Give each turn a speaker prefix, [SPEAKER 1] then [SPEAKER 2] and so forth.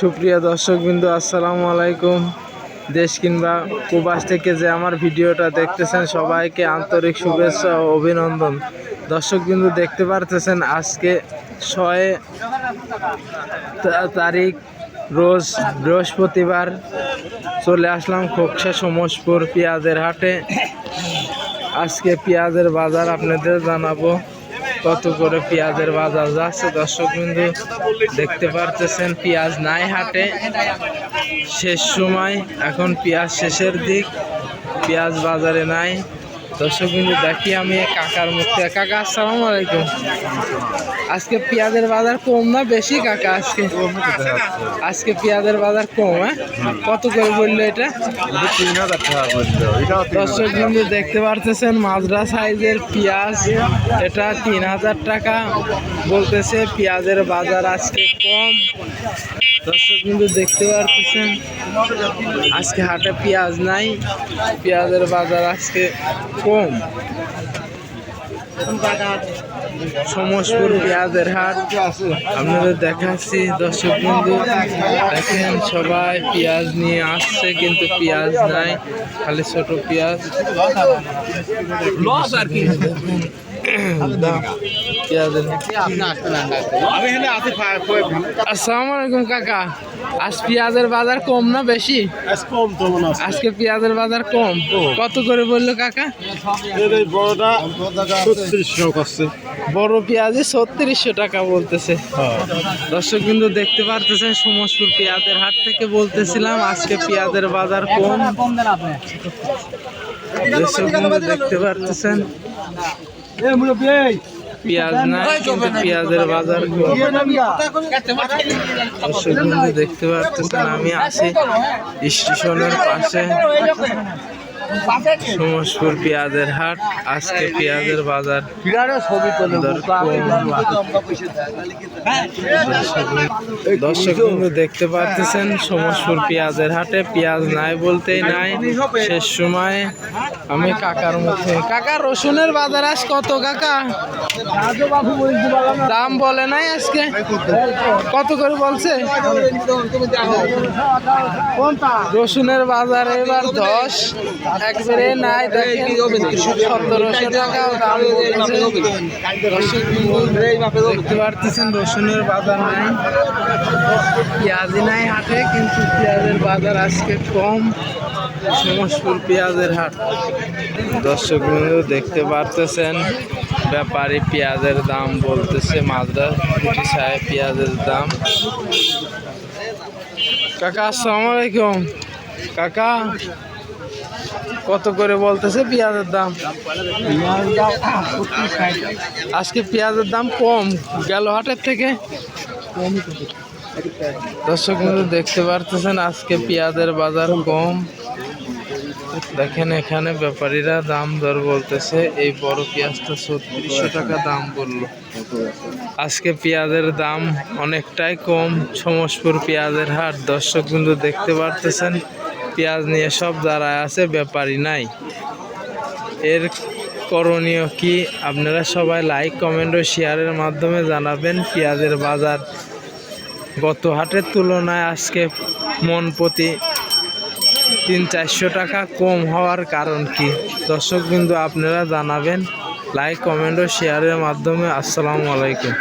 [SPEAKER 1] সুপ্রিয় দর্শকবৃন্দ, আসসালামু আলাইকুম। দেশ কিংবা প্রবাস থেকে যে আমার ভিডিওটা দেখতেছেন সবাইকে আন্তরিক শুভেচ্ছা ও অভিনন্দন। দর্শকবৃন্দ, দেখতে পারতেছেন আজকে 6 তারিখ রোজ বৃহস্পতিবার চলে আসলাম খোকসা সমসপুর পেঁয়াজের হাটে। আজকে পেঁয়াজের বাজার আপনাদের জানাবো কত করে পেঁয়াজের বাজার যাচ্ছে। দর্শকবৃন্দু, দেখতে পারতেছেন পেঁয়াজ নাই হাটে, শেষ সময়, এখন পেঁয়াজ শেষের দিক, পেঁয়াজ বাজারে নাই। দর্শকবৃন্দু, দেখি আমি কাকার মুখে। কাকা, আসসালামু আলাইকুম। আজকে পেঁয়াজের বাজার কম না বেশি কাকা? আজকে পেঁয়াজের বাজার কম। কত করে বললো এটা?
[SPEAKER 2] 3000 টাকা বললো।
[SPEAKER 1] দর্শকবৃন্দু, দেখতে পারতেছেন মাজরা সাইজের পেঁয়াজ, এটা 3000 টাকা বলতেছে। পেঁয়াজের বাজার আজকে কম। দর্শকবৃন্দু, দেখতে পারতেছেন আজকে হাটে পেঁয়াজ নাই, পেঁয়াজের বাজার আজকে কম। সমসপুর পেঁয়াজের হাট আপনাদের দেখাচ্ছি। দর্শকবৃন্দু, দেখেন সবাই পেঁয়াজ নিয়ে আসছে, কিন্তু পেঁয়াজ নাই, খালি ছোট পেঁয়াজ। আসসালামু আলাইকুম কাকা। আজ পেঁয়াজের বাজার কম না বেশি? আজকে পেঁয়াজের বাজার কম। কত করে বললো কাকা? বড় পেঁয়াজে 3600 টাকা বলতেছে। দর্শকবৃন্দু, দেখতে পারতেছেন সমসপুর পেঁয়াজের হাট থেকে বলতেছিলাম আজকে পেঁয়াজের বাজার কম। দর্শকবৃন্দু, দেখতে পারতেছেন পেঁয়াজ নাই, কিন্তু পেঁয়াজের বাজার কম। দর্শকবৃন্দু, দেখতে পারতেছেন আমি আছি স্টেশনের পাশে, সমসপুর পেঁয়াজের হাট। আজকে পেঁয়াজের বাজার দর্শকবৃন্দু, দেখতে পাচ্ছেন সমসপুর পেঁয়াজের হাটে পেঁয়াজ নাই বলতেই নাই, শেষ সময়। আমি কাকার মুখে। কাকা, রসুনের বাজার আজ কত কাকা? দাম বলে নাই আজকে? কত করে বলছে? রসুনের বাজার এবার 10 একবারে নাই, দেখেন 1700 টাকা দাম বলতেছে। দেখতে পারতেছেন রসুনের বাজার নাই, পেঁয়াজই নাই হাটে, কিন্তু পেঁয়াজের বাজার আজকে কম। সমসপুর পেঁয়াজের হাট। দর্শকবৃন্দ, দেখতে পারতেছেন ব্যাপারী পেঁয়াজের দাম বলতেছে, মাজরা কুটি সাহেব পেঁয়াজের দাম। কাকা, আসসালামু আলাইকুম। কাকা, কত করে বলতেছে পেঁয়াজের দাম? আজকে পেঁয়াজের দাম কম গেল হাটের থেকে। দর্শকবৃন্দ, দেখতে পারতেছেন আজকে পেঁয়াজের বাজার কম। দেখেন এখানে ব্যাপারীরা দাম দর বলতেছে। এই বড় পেঁয়াজটা 3600 টাকা দাম বললো। আজকে পেঁয়াজের দাম অনেকটাই কম সমসপুর পেঁয়াজের হাট। দর্শকবৃন্দ, দেখতে পারতেছেন পেঁয়াজ নিয়ে সব দাঁড়ায় আছে, ব্যাপারী নাই। এর করণীয় কি আপনারা সবাই লাইক, কমেন্ট ও শেয়ারের মাধ্যমে জানাবেন। পেঁয়াজের বাজার গত হাটের তুলনায় আজকে মন প্রতি 300-400 টাকা কম হওয়ার কারণ কি? দর্শকবৃন্দ, আপনারা জানাবেন লাইক, কমেন্ট ও শেয়ারের মাধ্যমে। আসসালামু আলাইকুম।